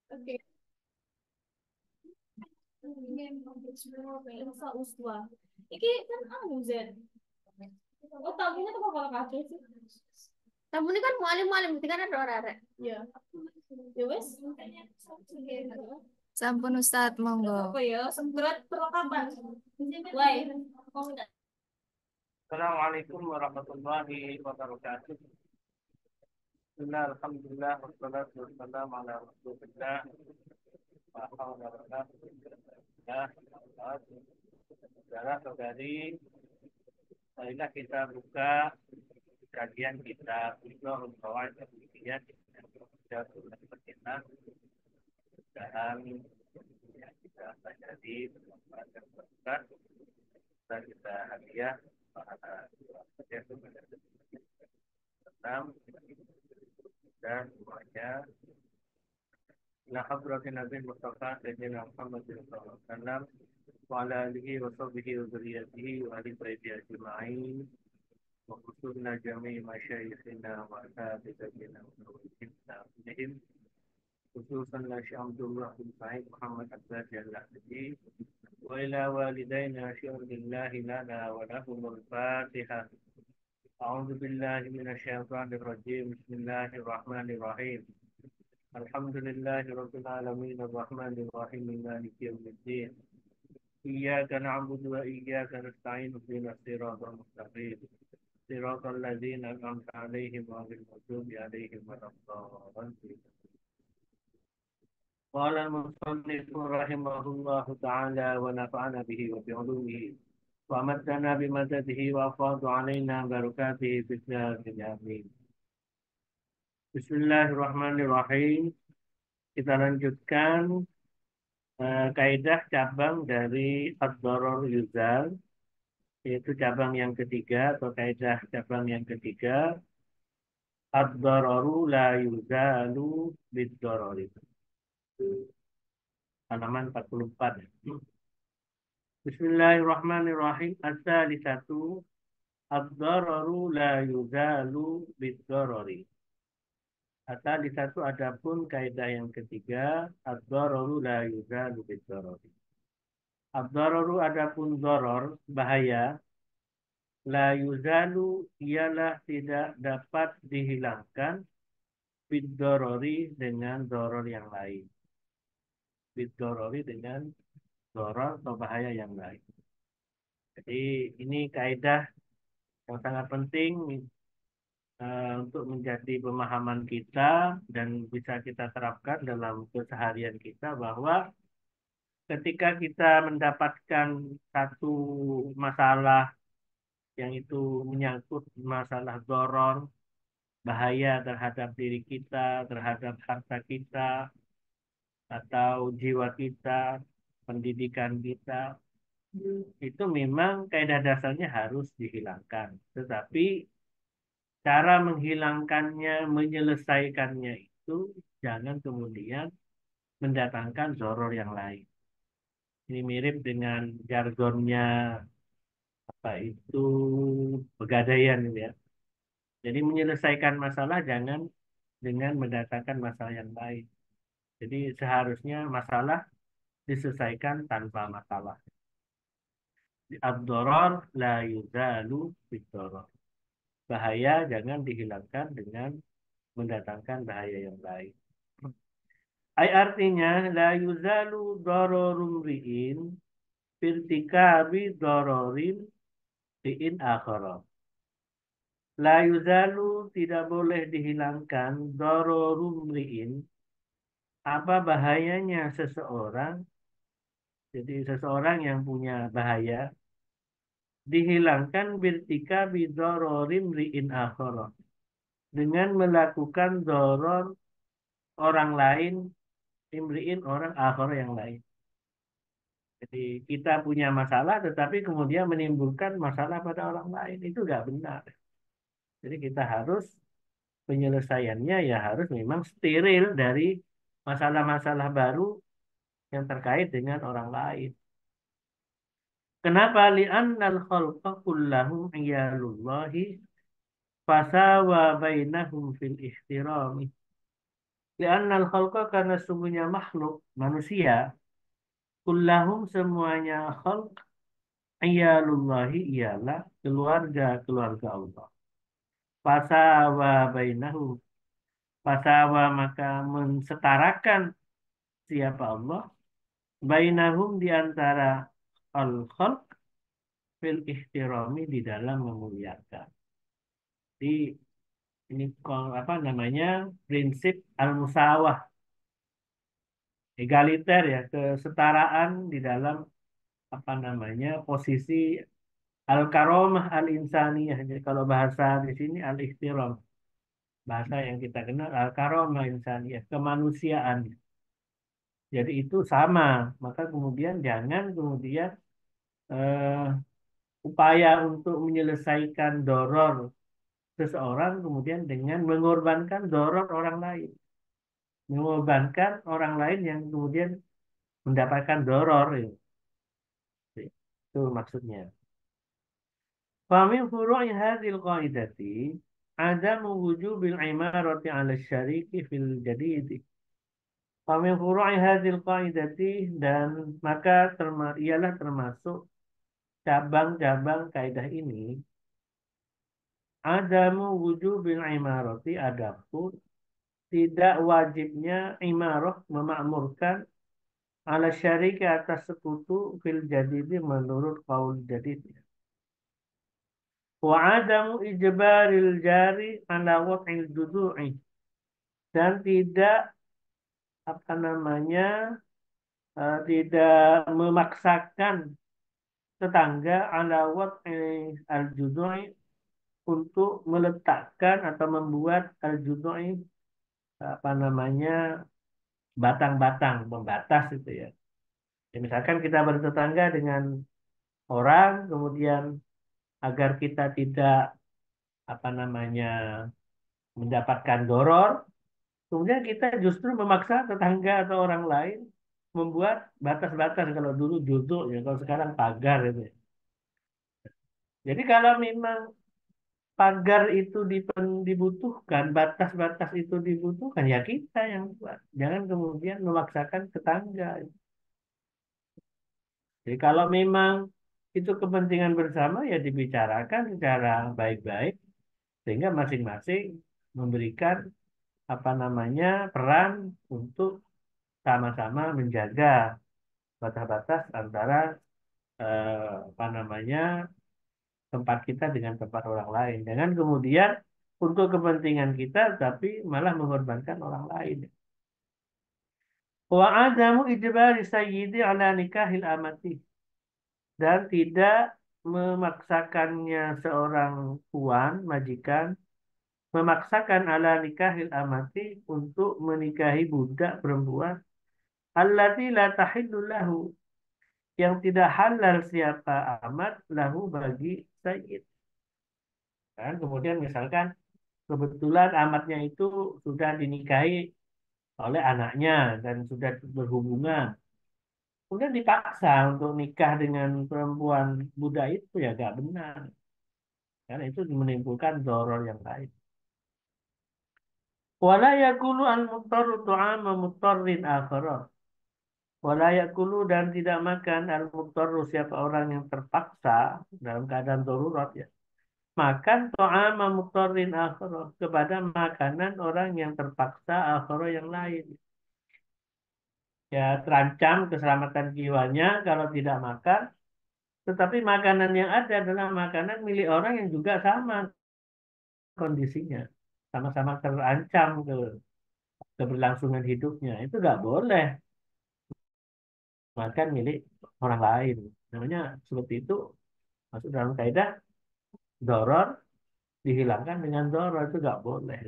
Oke. Lensa uswa. Iki kan anu Zen. Oh, tamunya tuh bakal kaget sih. Tamu ini kan mualim-mualim, berarti kan ada orang-orang. Iya. Ya wes. Sampun Ustadz, monggo. Apa ya? Berat perlengkapan. Why? Oh, enggak. Assalamualaikum warahmatullahi wabarakatuh. Bismillah, alhamdulillah, wassalatu wassalamu ala rasulillah. Wa hawla wa la quwwata illa billah. Saudara-saudari, marilah kita buka kajian kita Ushul Qawaid Al-Fiqhiyah dan Sunnah Perintah dalam yang kita pelajari bersama dan berkat dan kita hadiah pada enam dan semuanya ila hadratin Nabi Mustafa Sayyidina Muhammad sallallahu alaihi wasallam wa ala alihi wa sahbihi wa dzurriyyatihi wa ali baiti ajma'in wa khususna jami' masyayikhina wa asatidatina wa nurihim khususan la syamdullah bin Sa'id Muhammad Abdul Jalali wa ila walidayna syuhdillahi lana wa lahumul fatihah. A'udzu billahi minasyaitonir rajim. Bismillahirrahmanirrahim. Alhamdulillahi rabbil alamin arrahmanir rahim maliki yaumiddin. Iyyaka na'budu wa iyyaka nasta'in ihdinas siratal mustaqim. Siratal ladzina an'amta 'alaihim ghairil maghdubi 'alaihim waladdallin. Qala al-musannif rahimahullahu ta'ala wa nafa'ana bihi wa bi'ulumihi wa amattana bimadadihi wa afadha 'alaina barakatihi fid darin amin. Bismillahirrahmanirrahim. Kita lanjutkan kaidah cabang dari ad-darar yuzal, yaitu cabang yang ketiga atau kaidah cabang yang ketiga, ad-dararu la yuzalu bid-darari. Halaman 44. Bismillahirrahmanirrahim. As-salisatu ad-dararu la yuzalu bid-darari. Tadi satu adapun kaidah yang ketiga, ad-dararu la yuzalu bid-darari. Ad-dararu adapun doror, bahaya, la yuzalu ialah tidak dapat dihilangkan bid-darari dengan doror yang lain. Bid-darari dengan doror atau bahaya yang lain. Jadi ini kaidah yang sangat penting untuk menjadi pemahaman kita dan bisa kita terapkan dalam keseharian kita bahwa ketika kita mendapatkan satu masalah yang itu menyangkut masalah doror, bahaya terhadap diri kita, terhadap harta kita, atau jiwa kita, pendidikan kita, itu memang kaidah dasarnya harus dihilangkan. Tetapi cara menghilangkannya, menyelesaikannya itu jangan kemudian mendatangkan doror yang lain. Ini mirip dengan jargonnya apa itu pegadaian gitu ya. Jadi menyelesaikan masalah jangan dengan mendatangkan masalah yang lain. Jadi seharusnya masalah diselesaikan tanpa masalah. Ad-doror la yuzalu bid-doror. Bahaya jangan dihilangkan dengan mendatangkan bahaya yang lain. Ay artinya la yuzalu dororum ri'in firtikabi dororin ri'in akhara. La yuzalu tidak boleh dihilangkan dororum ri'in. Apa bahayanya seseorang? Jadi seseorang yang punya bahaya dihilangkan birtikabi dororim ri'in akhara. Dengan melakukan doror orang lain, imri'in orang akhara yang lain. Jadi kita punya masalah tetapi kemudian menimbulkan masalah pada orang lain. Itu nggak benar. Jadi kita harus penyelesaiannya ya harus memang steril dari masalah-masalah baru yang terkait dengan orang lain. Kenapa? Li'annal khalqa kullahum iyalullahi fasawa bainahum fil ihtirami. Li'annal khalqa karena sungguhnya makhluk manusia kullahum semuanya khalq iyalullahi ialah keluarga Allah. Fasawa bainahu. Fasawa maka mensetarakan siapa Allah bainahum di antara al-khalq fil ihtirami di dalam memuliakan. Di ini apa namanya prinsip al-musawah egaliter ya kesetaraan di dalam apa namanya posisi al-karomah al-insaniyah. Jadi kalau bahasa di sini al-ihtiram bahasa yang kita kenal al-karomah insaniyah kemanusiaan. Jadi itu sama. Maka kemudian jangan kemudian eh, upaya untuk menyelesaikan doror seseorang kemudian dengan mengorbankan doror orang lain. Mengorbankan orang lain yang kemudian mendapatkan doror. Ya. Itu maksudnya. Famin furu'i hadhil qaidati ada wujubil imarati 'ala syariki fil jadid. Famin furu'i hadhil qaidati dan maka ialah termasuk cabang-cabang kaidah ini adamu wujubil imarati adapun tidak wajibnya imarah memakmurkan ala syariki atas sekutu fil jadidi menurut qaul jadid. Wa adamu ijbaril jari ala wat'il judu'i dan tidak apa namanya tidak memaksakan tetangga ala wat'il al-judu'i untuk meletakkan atau membuat al-judu'i apa namanya batang-batang pembatas itu ya. Ya, misalkan kita bertetangga dengan orang, kemudian agar kita tidak apa namanya mendapatkan doror, kemudian kita justru memaksa tetangga atau orang lain membuat batas-batas. Kalau dulu judul ya, kalau sekarang pagar itu. Ya. Jadi kalau memang pagar itu dibutuhkan, batas-batas itu dibutuhkan, ya kita yang buat. Jangan kemudian memaksakan tetangga. Jadi kalau memang itu kepentingan bersama ya dibicarakan secara baik-baik sehingga masing-masing memberikan apa namanya peran untuk sama-sama menjaga batas-batas antara apa namanya tempat kita dengan tempat orang lain. Jangan kemudian untuk kepentingan kita tapi malah mengorbankan orang lain. Wa adamu ijbari sayyidi ala nikahil amati dan tidak memaksakannya seorang tuan, majikan, memaksakan ala nikahil amati untuk menikahi budak perempuan allati la tahillu lahu yang tidak halal siapa amat lahu bagi sayyid. Kan kemudian misalkan kebetulan amatnya itu sudah dinikahi oleh anaknya dan sudah berhubungan. Kemudian dipaksa untuk nikah dengan perempuan budak itu ya gak benar. Karena itu menimbulkan doror yang lain. Wala yakulu al-muttarru tu'ama muttarrin akhara. Wala yakulu dan tidak makan al-muttarru siapa orang yang terpaksa dalam keadaan darurat ya. Makan to'ama muttarrin akhara kepada makanan orang yang terpaksa akhara yang lain. Ya terancam keselamatan jiwanya kalau tidak makan. Tetapi makanan yang ada adalah makanan milik orang yang juga sama kondisinya. Sama-sama terancam keberlangsungan hidupnya. Itu nggak boleh makan milik orang lain. Namanya seperti itu masuk dalam kaidah doror dihilangkan dengan doror itu nggak boleh.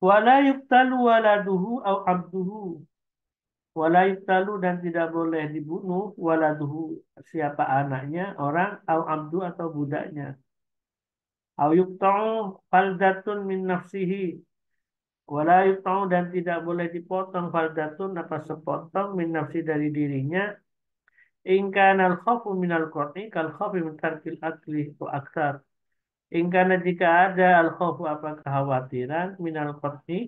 Wala yuktalu waladuhu au abduhu. Wala yuktalu dan tidak boleh dibunuh waladuhu siapa anaknya orang au abdu atau budaknya. Au yukta'u faldatun min nafsihi. Wala yukta'u dan tidak boleh dipotong faldatun apa sepotong min nafsi dari dirinya. In kana al-khafu min al-qat'i kal khafi min tarkil akli wa aktsar. Ingkana jika ada al-khawfu apa kekhawatiran minal qat'i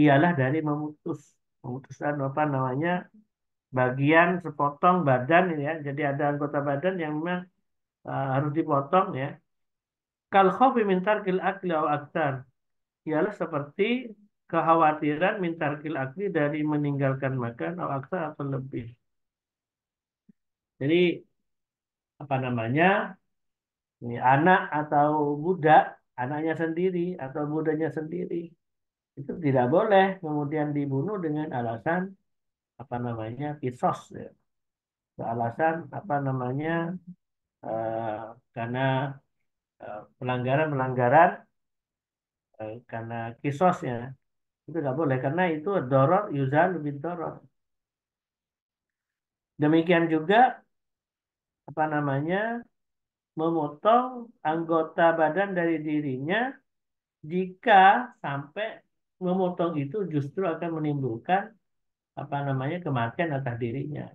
ialah dari memutuskan apa namanya bagian sepotong badan ini ya. Jadi ada anggota badan yang memang harus dipotong ya. Kal khawfi min tarkil akli aw aktar ialah seperti kekhawatiran min tarkil akli dari meninggalkan makan atau aktar atau lebih. Jadi apa namanya ini anak atau budak, anaknya sendiri atau budaknya sendiri itu tidak boleh kemudian dibunuh dengan alasan apa namanya kisos ya. Alasan apa namanya eh, karena pelanggaran-pelanggaran karena kisosnya itu tidak boleh karena itu doror yuzal bin doror. Demikian juga apa namanya memotong anggota badan dari dirinya jika sampai memotong itu justru akan menimbulkan apa namanya kematian atas dirinya.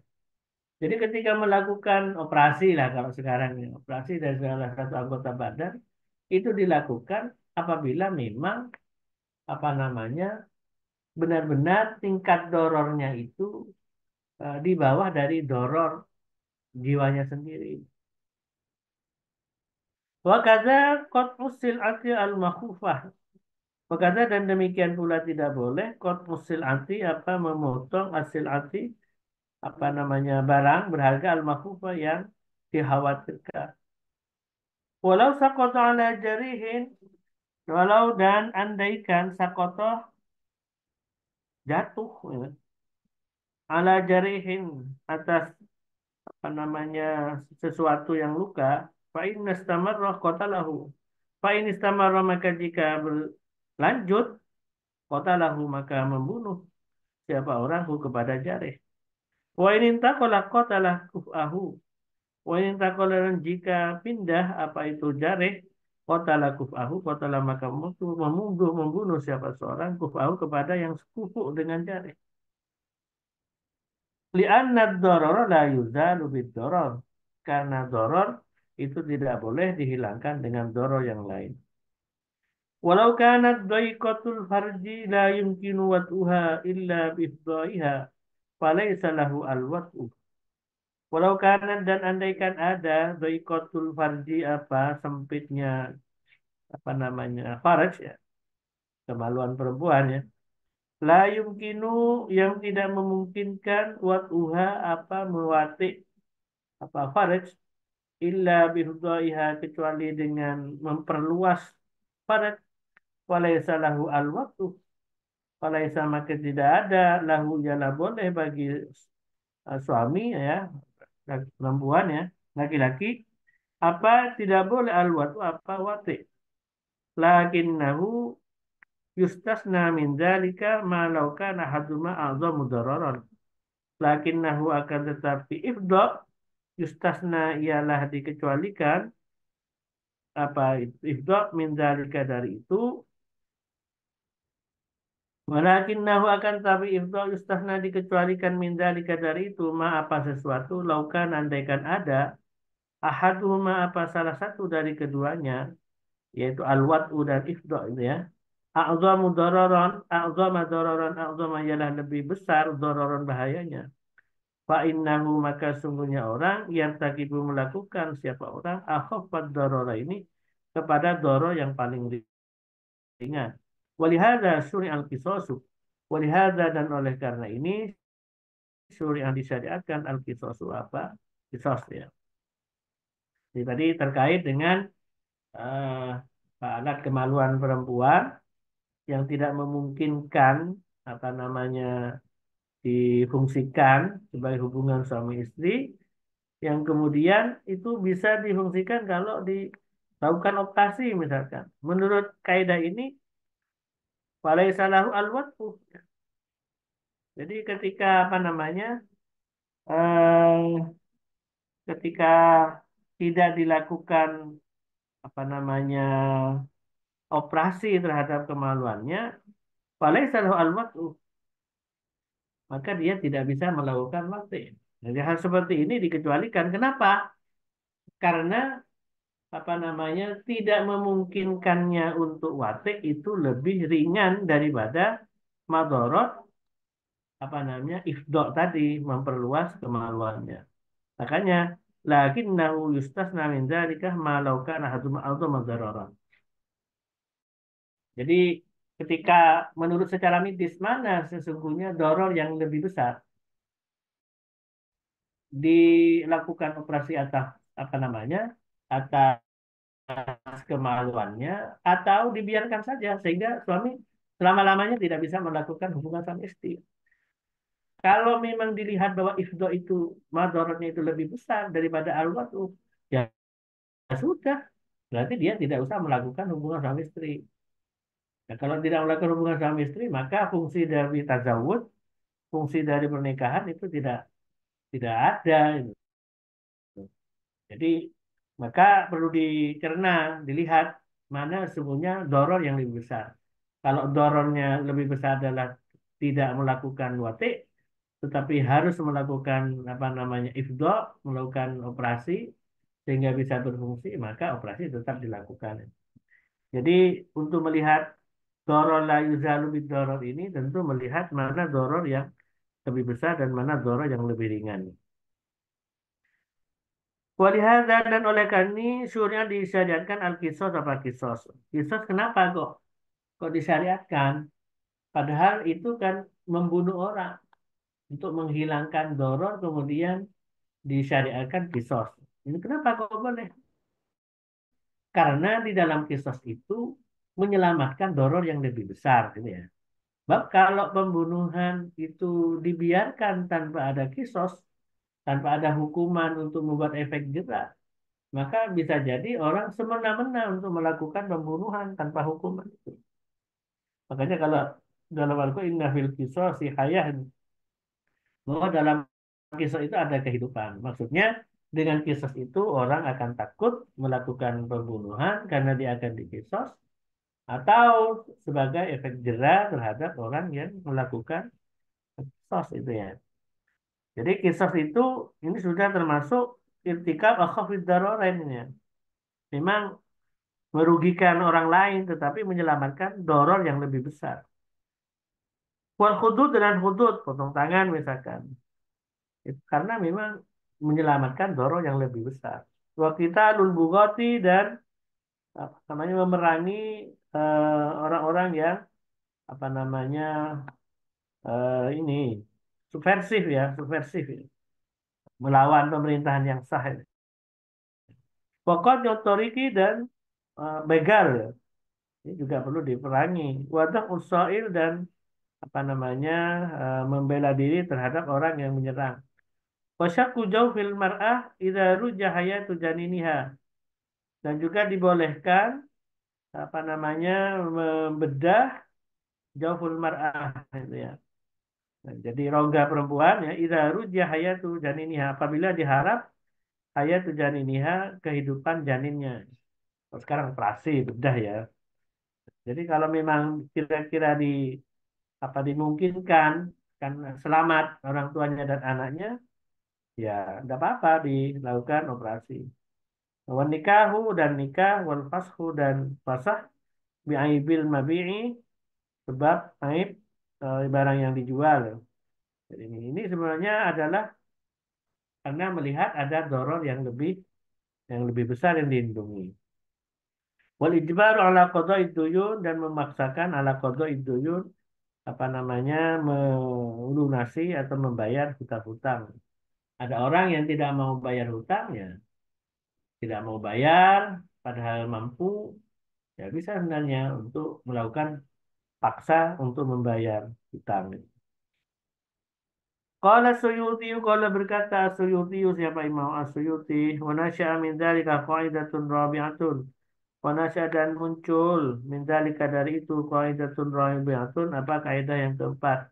Jadi ketika melakukan operasi lah kalau sekarang ini operasi dari salah satu anggota badan itu dilakukan apabila memang apa namanya benar-benar tingkat dorornya itu di bawah dari doror jiwanya sendiri. Wa kadza qat'us sil'ati al-makhufah. Wa kadza dan demikian pula tidak boleh qat'us sil'ati apa memotong as-sil'ati apa namanya barang berharga al-makhufah yang dikhawatirkan. Walau saqata ala jarihin walau dan andaikan sakoto jatuh ya, ala jarihin atas apa namanya sesuatu yang luka fa in istamarra qatalahu fa in istamarra maka jika berlanjut qatalahu maka membunuh siapa orang kepada jarih wa in intaqala qatalah kufahu wa in intaqala dan jika pindah apa itu jarih qatala kufahu qatala maka membunuh siapa seorang kufahu kepada yang sekufu dengan jarih li'anna ad-darara la yuzalu bid-darar. Karena doror itu tidak boleh dihilangkan dengan doror yang lain. Walau kanat daiqatul farji la yumkinu wat'uha illa bifdaiha falaysa lahu al-wat'u. Walau kanat dan andaikan ada daiqatul farji apa sempitnya apa namanya farj ya, kemaluan perempuan ya. La yumkinu yang tidak memungkinkan wat'uha apa mewatik apa farj illa bihudaiha kecuali dengan memperluas faraj walaysa lahu al-waktu walaysa maka tidak ada lahu ialah boleh bagi suami ya perempuan ya laki-laki apa tidak boleh al-waktu apa wati lakinnahu yustasna min dzalika ma law kana haduma a'zamu dararan lakinnahu akan tetapi ifdha yustasna ialah dikecualikan apa ifdha min dzalika dari itu walakinnahu akan tapi ifdha yustahna dikecualikan min dzalika dari itu ma apa sesuatu laukan andaikan ada ahaduhuma apa salah satu dari keduanya yaitu al-wat'u dan ifdha itu ya a'zama ialah lebih besar dararan bahayanya fa innahu maka sungguhnya orang yang takibu melakukan siapa orang akhafad darara ini kepada doror yang paling ringan. Walihada syuri al-qisasu. Walihada dan oleh karena ini syuri yang disyariatkan al-qisasu apa? Qisas ya. Jadi tadi terkait dengan alat kemaluan perempuan yang tidak memungkinkan apa namanya difungsikan sebagai hubungan suami istri yang kemudian itu bisa difungsikan kalau dilakukan operasi misalkan. Menurut kaidah ini walaysa lahu al-watfu. Jadi ketika apa namanya eh, ketika tidak dilakukan apa namanya operasi terhadap kemaluannya, walaysa lahu al-watfu, maka dia tidak bisa melakukan wati. Jadi hal seperti ini dikecualikan. Kenapa? Karena apa namanya tidak memungkinkannya untuk wate itu lebih ringan daripada madorot apa namanya ifdok tadi memperluas kemaluannya. Makanya lakinnahu yustasna min dzalika ma law kana hadu madararan. Jadi ketika menurut secara medis mana sesungguhnya doror yang lebih besar dilakukan operasi atas apa namanya atas kemaluannya atau dibiarkan saja sehingga suami selama-lamanya tidak bisa melakukan hubungan sama istri. Kalau memang dilihat bahwa ifdo itu madorotnya itu lebih besar daripada al-watu, ya sudah, berarti dia tidak usah melakukan hubungan suami istri. Nah, kalau tidak melakukan hubungan suami istri, maka fungsi dari tazawud, fungsi dari pernikahan itu tidak ada. Gitu. Jadi maka perlu dicerna, dilihat mana sesungguhnya doror yang lebih besar. Kalau dorornya lebih besar adalah tidak melakukan wati, tetapi harus melakukan apa namanya ifdo, melakukan operasi sehingga bisa berfungsi, maka operasi tetap dilakukan. Jadi untuk melihat doror la yuzalu bid doror ini tentu melihat mana doror yang lebih besar dan mana doror yang lebih ringan. Walihada dan oleh karena ini syuriat disyariatkan al-kisos apa kisos. Kisos kenapa kok disyariatkan? Padahal itu kan membunuh orang untuk menghilangkan doror kemudian disyariatkan kisos. Ini kenapa kok boleh? Karena di dalam kisos itu menyelamatkan doror yang lebih besar, gitu ya. Sebab kalau pembunuhan itu dibiarkan tanpa ada kisos, tanpa ada hukuman untuk membuat efek jera, maka bisa jadi orang semena-mena untuk melakukan pembunuhan tanpa hukuman itu. Makanya kalau dalam Al-Quran inna fil qisasi hayah, bahwa dalam kisah itu ada kehidupan. Maksudnya dengan kisah itu orang akan takut melakukan pembunuhan karena dia akan dikisos atau sebagai efek jera terhadap orang yang melakukan kisos itu ya. Jadi kisos itu ini sudah termasuk irtikab akhafid dararain ya. Memang merugikan orang lain tetapi menyelamatkan doror yang lebih besar. Wal hudud dengan hudud, potong tangan misalkan. Itu karena memang menyelamatkan doror yang lebih besar. Wa kita lul bugati dan apa namanya memerangi orang-orang yang apa namanya ini subversif ya, subversif ya. Melawan pemerintahan yang sah. Ya. Pokok nyotoriki dan begal ya. Ini juga perlu diperangi. Wadah usail dan apa namanya membela diri terhadap orang yang menyerang. Wasyaku jauh fil mar'ah idza rujah hayatu janiniha dan juga dibolehkan apa namanya membedah jauh fil mar'ah itu ya. Nah, jadi rongga perempuan ya idza rujah hayatu janiniha apabila diharap hayatu janiniha kehidupan janinnya. Oh, sekarang operasi bedah ya. Jadi kalau memang kira-kira apa dimungkinkan kan selamat orang tuanya dan anaknya ya tidak apa-apa dilakukan operasi. Wan nikahu dan nikah wal fashu dan fasah bi'aibil mabi'i sebab aib barang yang dijual. Jadi ini sebenarnya adalah karena melihat ada doror yang lebih besar yang dilindungi. Wal ijbaru ala qada'i duyun dan memaksakan ala qada'i duyun apa namanya melunasi atau membayar hutang-hutang. Ada orang yang tidak mau bayar hutangnya, tidak mau bayar padahal mampu, ya bisa sebenarnya untuk melakukan paksa untuk membayar hutang. Qala Suyuti, qala berkata Suyuti, siapa Imam As-Suyuti, wa nasya'a min dzalika qaidatun rabi'atun. Wa nasya'a dan muncul min dzalika dari itu qaidatun rabi'atun, apa kaidah yang keempat.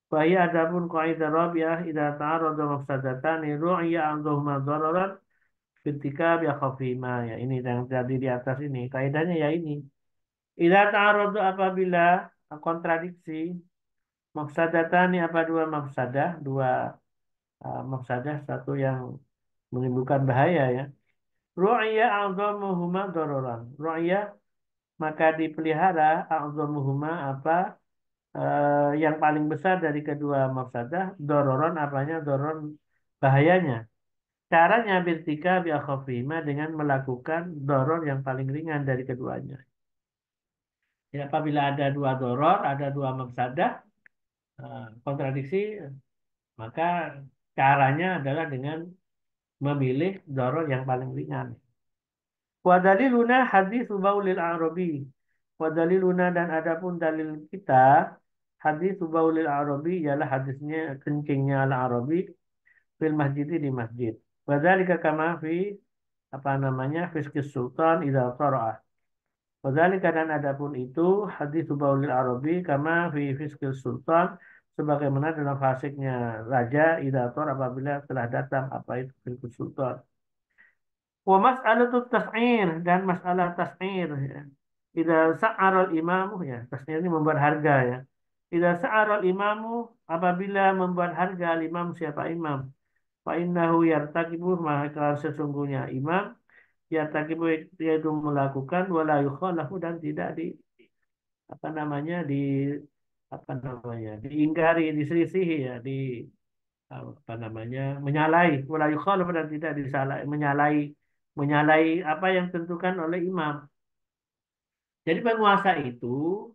Bahaya adapun kaidah rabi'ah idza ta'arada mafsadatani ru'ya anduhuma dararan ketika ya khafima ya ini yang tadi di atas ini kaidahnya ya ini idza ta'arada apabila kontradiksi mafsadatani apa dua mafsadah mafsadah satu yang menimbulkan bahaya ya Ru'ya a'dhamuhuma dororan. Ru'ya maka dipelihara a'dhamuhuma apa yang paling besar dari kedua mafsadah dororon apanya doron bahayanya. Caranya birtika bi akhafihima dengan melakukan doror yang paling ringan dari keduanya. Ya, apabila ada dua doror, ada dua mafsadah, kontradiksi, maka caranya adalah dengan memilih doror yang paling ringan. Wadaliluna hadis baulil Arabi. Wadaliluna dan adapun dalil kita hadis baulil Arabi ialah hadisnya kencingnya al Arabi fil masjid di masjid. Wadzalika kama fi apa namanya fiskis sultan idza qara'ah. Wadzalika dan adapun itu hadis baulil Arabi kama fi fiskis sultan sebagaimana dalam fasiknya raja idza apabila telah datang apa itu fiskis sultan. Wa mas'alatu tas'ir dan masalah tas'ir ya. Idza sa'aral imamu ya, tas'ir ini membuat harga ya. Idza sa'aral imamu apabila membuat harga imam siapa imam. Fa innahu yartakibu maka sesungguhnya imam yartakibu yaitu melakukan wala yukhalafu dan tidak di apa namanya di apa namanya diingkari diselisihi ya di apa namanya menyalahi wala yukhalafu dan tidak disalah menyalahi menyalahi apa yang ditentukan oleh imam. Jadi penguasa itu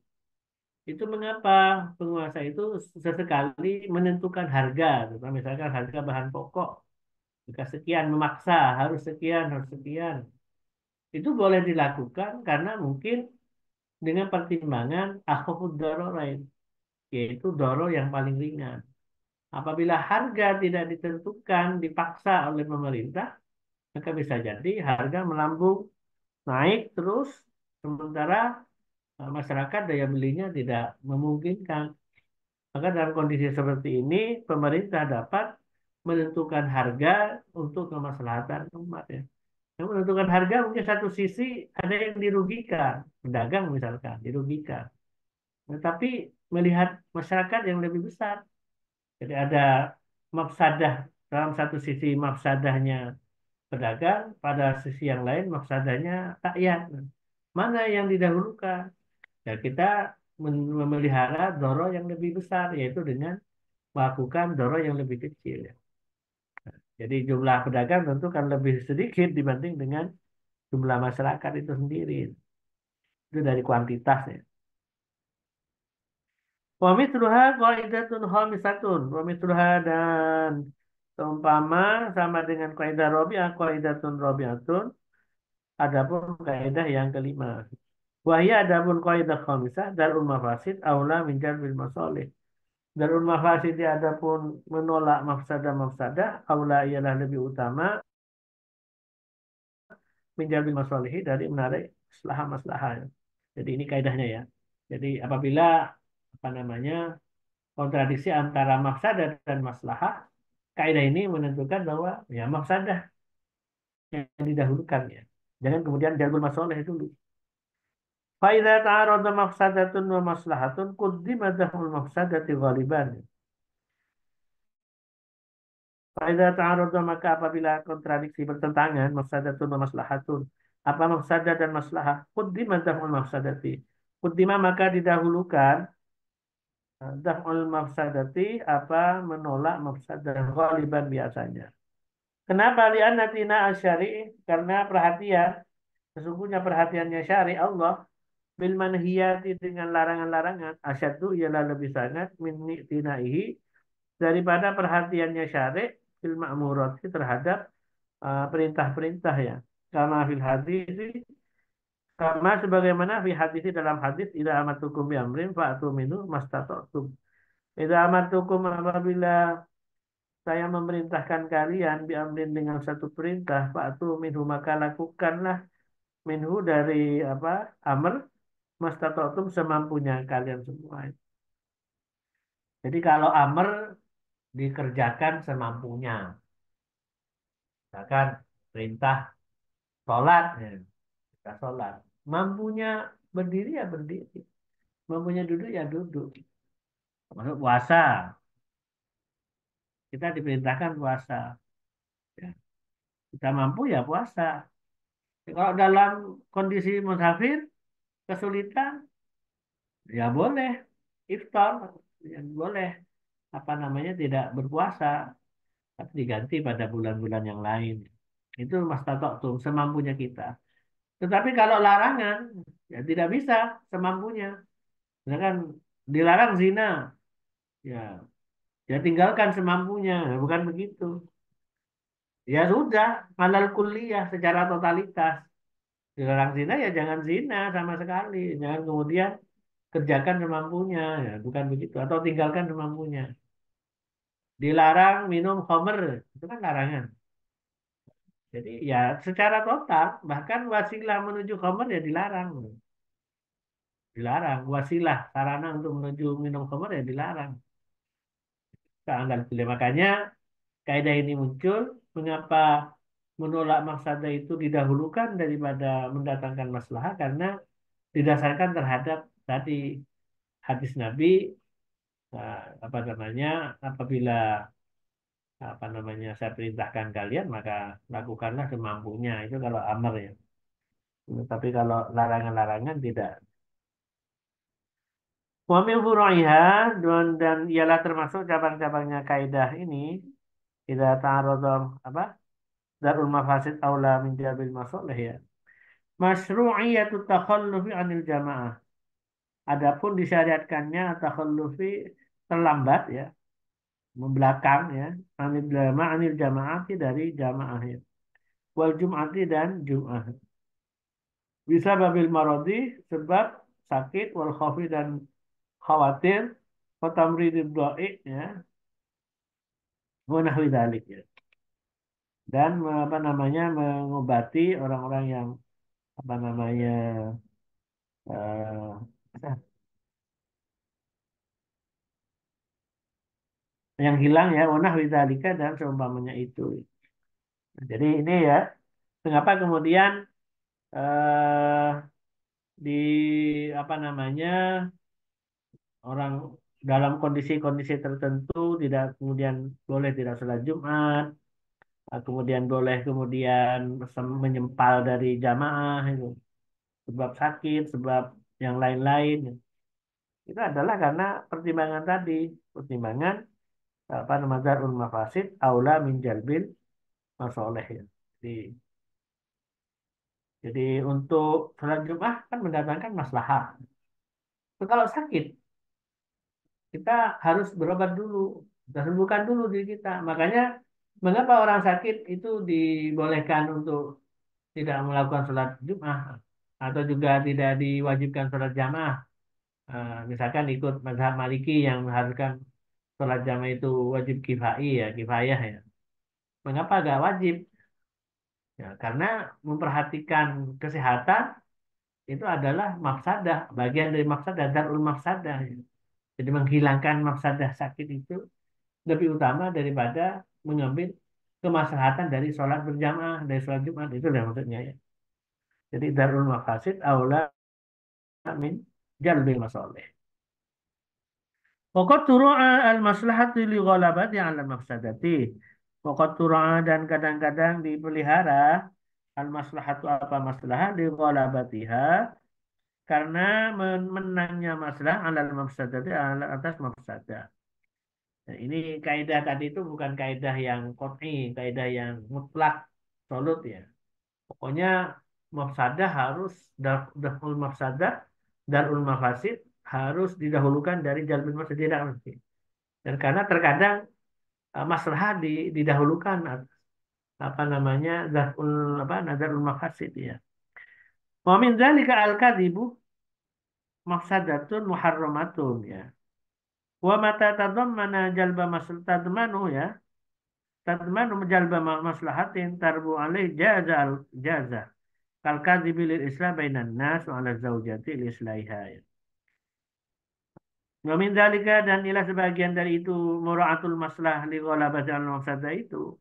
mengapa penguasa itu sesekali menentukan harga, misalkan harga bahan pokok, jika sekian memaksa harus sekian, itu boleh dilakukan karena mungkin dengan pertimbangan akhafud dararain, yaitu doror yang paling ringan. Apabila harga tidak ditentukan, dipaksa oleh pemerintah, maka bisa jadi harga melambung naik terus, sementara masyarakat daya belinya tidak memungkinkan. Maka dalam kondisi seperti ini, pemerintah dapat menentukan harga untuk kemaslahatan umat ya. Yang menentukan harga mungkin satu sisi ada yang dirugikan, pedagang misalkan dirugikan. Tetapi melihat masyarakat yang lebih besar, jadi ada mafsadah dalam satu sisi mafsadahnya pedagang, pada sisi yang lain mafsadahnya rakyat. Mana yang didahulukan? Ya kita memelihara doro yang lebih besar, yaitu dengan melakukan doro yang lebih kecil. Ya. Jadi jumlah pedagang tentu kan lebih sedikit dibanding dengan jumlah masyarakat itu sendiri. Itu dari kuantitasnya. Wa mithluha qaidatun khamisatun. Wa mithluha dan seumpama sama dengan kaidah rabi'ah qaidatun rabi'atun. Adapun kaidah yang kelima. Wahya adapun kaidah khamisah darul mafasid aula min jalbil masalih. Darul mafasid adapun menolak mafsadah-mafsadah aula ialah lebih utama min jalbil masalihi dari menarik maslahah-maslahah. Jadi ini kaidahnya ya. Jadi apabila apa namanya kontradiksi antara mafsadah dan maslahah, kaidah ini menentukan bahwa ya mafsadah yang didahulukan ya. Jangan kemudian jalbul masalih dulu. Fa idza ta'arada mafsadatun wa maslahatun quddimat daf'ul mafsadati ghaliban. Fa idza ta'arada maka apabila kontradiksi bertentangan mafsadatun wa maslahatun, apa mafsadah dan maslahah? Quddimat daf'ul mafsadati. Quddima maka didahulukan daf'ul mafsadati apa menolak mafsadah ghaliban biasanya. Kenapa li'anna tina asyari karena perhatian sesungguhnya perhatiannya syari Allah bil manhiyati dengan larangan-larangan asyaddu ialah lebih sangat min tinaihi daripada perhatiannya syari bil ma'murati terhadap perintah-perintah ya. Karena fil hadis sama sebagaimana fi hadis dalam hadis idza amatukum bi amrin fa'tu minhu mastata'tum. Idza amatukum apabila saya memerintahkan kalian bi amrin dengan satu perintah fa'tu minhu maka lakukanlah minhu dari apa amr mastata'tum semampunya kalian semua. Jadi kalau amr dikerjakan semampunya. Misalkan perintah sholat, ya, kita sholat. Mampunya berdiri ya berdiri. Mampunya duduk ya duduk. Termasuk puasa. Kita diperintahkan puasa. Ya. Kita mampu ya puasa. Kalau dalam kondisi musafir kesulitan, ya boleh iftar, ya boleh apa namanya tidak berpuasa, tapi diganti pada bulan-bulan yang lain. Itu mastata'tum semampunya kita. Tetapi kalau larangan, ya tidak bisa semampunya. Misalkan dilarang zina, ya ya tinggalkan semampunya, ya, bukan begitu. Ya sudah, halal kuliah secara totalitas. Dilarang zina ya jangan zina sama sekali, jangan kemudian kerjakan semampunya, ya bukan begitu. Atau tinggalkan semampunya. Dilarang minum khamr, itu kan larangan. Jadi ya secara total, bahkan wasilah menuju khamr ya dilarang. Dilarang, wasilah, sarana untuk menuju minum khamr ya dilarang. Keanggapan kuliah. Makanya kaidah ini muncul, mengapa menolak mafsadah itu didahulukan daripada mendatangkan maslahat karena didasarkan terhadap tadi hadis Nabi apa namanya apabila apa namanya saya perintahkan kalian maka lakukanlah semampunya itu kalau amar ya. Tapi kalau larangan-larangan tidak. Wa min furu'iha dan ialah termasuk cabang-cabangnya kaidah ini tidak ta'arudha apa darul mafasid aula min jalbil masalih ya. Masyru'iyatut takhallufi anil jamaah. Adapun disyariatkannya takhallufi terlambat ya, membelakang ya, anil jamaati dari jamaah ya. Wal jum'ati dan jum'ah. Bisa babil marodi sebab sakit wal khawfi dan khawatir wa tamridid dha'i ya, wa nahwi dzalik ya. Dan apa namanya mengobati orang-orang yang apa namanya eh, yang hilang ya wanah widzalika dan seumpamanya itu. Jadi ini ya, mengapa kemudian eh, di apa namanya orang dalam kondisi-kondisi tertentu tidak kemudian boleh tidak sholat Jumat, kemudian boleh kemudian menyempal dari jamaah itu sebab sakit, sebab yang lain-lain. Itu adalah karena pertimbangan tadi, pertimbangan apa namanya darul mafasid aula min jalbil masoleh ya. Jadi, jadi untuk sholat Jumat kan mendatangkan maslahah. Kalau sakit kita harus berobat dulu, kita sembuhkan dulu diri kita. Makanya mengapa orang sakit itu dibolehkan untuk tidak melakukan sholat Jumat atau juga tidak diwajibkan sholat jamaah. Misalkan ikut mazhab Maliki yang mengharuskan sholat jamaah itu wajib kifayah ya. Mengapa gak wajib? Ya, karena memperhatikan kesehatan itu adalah mafsadah, bagian dari mafsadah, darul mafsadah. Ya. Jadi menghilangkan mafsadah sakit itu lebih utama daripada mengambil kemaslahatan dari sholat berjamaah, dari sholat Jumat. Itu yang maksudnya ya. Jadi darul mafasid aula min jalbil masoleh. Pokok turu'a al-maslahati li ghalabati ala mafsadati. Pokok turu'a dan kadang-kadang dipelihara al-maslahatu apa maslahat li ghalabatiha karena menangnya masalah ala mafsadati atas mafsadah. Nah, ini kaidah tadi itu bukan kaidah yang qat'i, kaidah yang mutlak, absolut ya. Pokoknya mafsadah harus daful mafsadah darul mafasid harus didahulukan dari jalbil mafsadah tidak mesti. Dan karena terkadang maslahah didahulukan apa namanya daful apa nadarul mafasid ya. Wa min dzalika al-kadzibu mafsadatun muharramatun ya. Wa mata tadammana jalba tadmanu ya. Tadmanu jalba maslahatin tarbu alaih jaza. Kal kadzibi lil islah bainan nas wa ala zaujati li islaiha. Ya. Wa min dzalika dan ilah sebagian dari itu mura'atul maslah li ghalabati al mafsadah itu.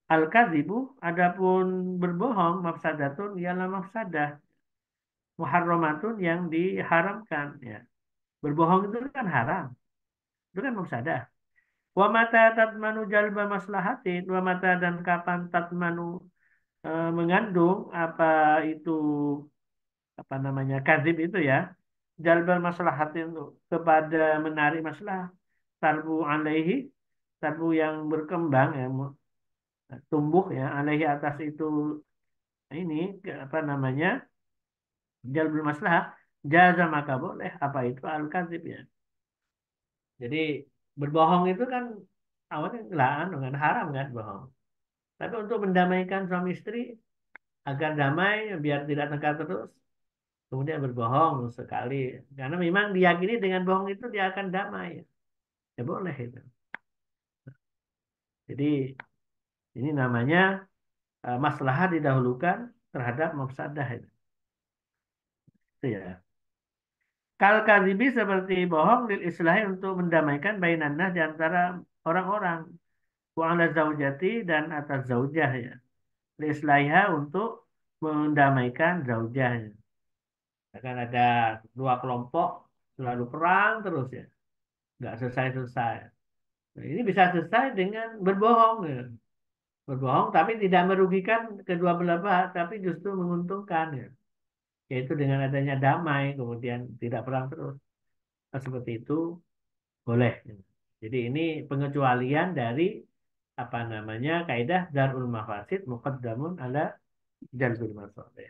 Al kadzibu adapun berbohong mafsadatun ialah mafsadah muharramatun yang diharamkan ya. Berbohong itu kan haram. Itu kan mafsadah. Wa mata tatmanu jalba maslahatin wa mata dan kapan tatmanu mengandung apa itu apa namanya kadzib itu ya, jalbal maslahat itu kepada menarik masalah, tarbu alaihi, tarbu yang berkembang ya, tumbuh ya, alaihi atas itu ini apa namanya jalbul maslahat, jaza maka boleh apa itu al kadzib ya. Jadi berbohong itu kan awalnya lah dengan haram kan bohong. Tapi untuk mendamaikan suami istri agar damai biar tidak tengkar terus, kemudian berbohong sekali. Karena memang diyakini dengan bohong itu dia akan damai. Ya boleh itu. Jadi ini namanya maslahat didahulukan terhadap mafsadah itu. Itu ya. Kal kadhibi seperti bohong lil islahi untuk mendamaikan bainan nas di antara orang-orang. Wa ala zaujati dan atas zaujah ya. Lil islahiha untuk mendamaikan zaujahnya. Akan ada dua kelompok selalu perang terus ya. Nggak selesai-selesai. Nah, ini bisa selesai dengan berbohong ya. Berbohong tapi tidak merugikan kedua belah pihak, tapi justru menguntungkan ya. Yaitu dengan adanya damai, kemudian tidak perang terus. Nah, seperti itu boleh. Jadi ini pengecualian dari apa namanya kaidah darul mafasid muqaddamun ala jalbil masalih.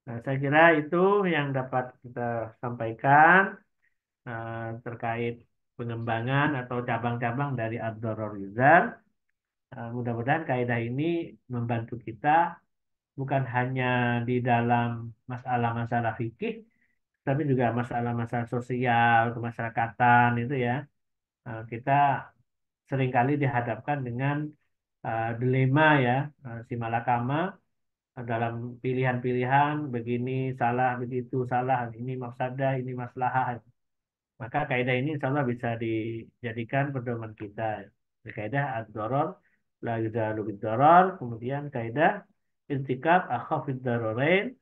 Nah, saya kira itu yang dapat kita sampaikan terkait pengembangan atau cabang-cabang dari ad-darar yuzal. Mudah-mudahan kaidah ini membantu kita bukan hanya di dalam masalah-masalah fikih, tapi juga masalah-masalah sosial, kemasyarakatan itu ya. Kita seringkali dihadapkan dengan dilema ya, si malakama dalam pilihan-pilihan begini salah, begitu salah, ini mafsadah, ini maslahat. Maka kaidah ini insya Allah bisa dijadikan pedoman kita. Kaidah ad-darar la yuzalu bid-darar, kemudian kaidah irtikab akhafid dararain,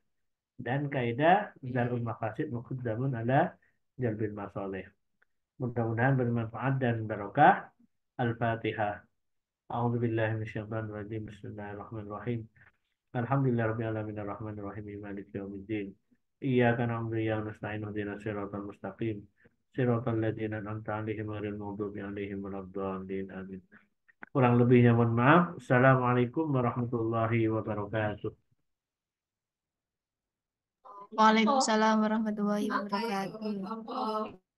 dan kaidah darul mafasid muqaddamun ala jalbil masalih. Mudah-mudahan bermanfaat dan barokah. Al-Fatihah. A'udzu billahi minasyaitonir rajim. Bismillahirrahmanirrahim. Alhamdulillahirabbil alamin arrahmanir rahim maliki yaumiddin. Iyyaka na'budu wa iyyaka nasta'in ihdinas siratal mustaqim. Siratal ladzina an'amta 'alaihim ghairil maghdubi 'alaihim waladdallin. Amin. Kurang lebihnya mohon maaf. Assalamualaikum warahmatullahi wabarakatuh. Waalaikumsalam warahmatullahi wabarakatuh.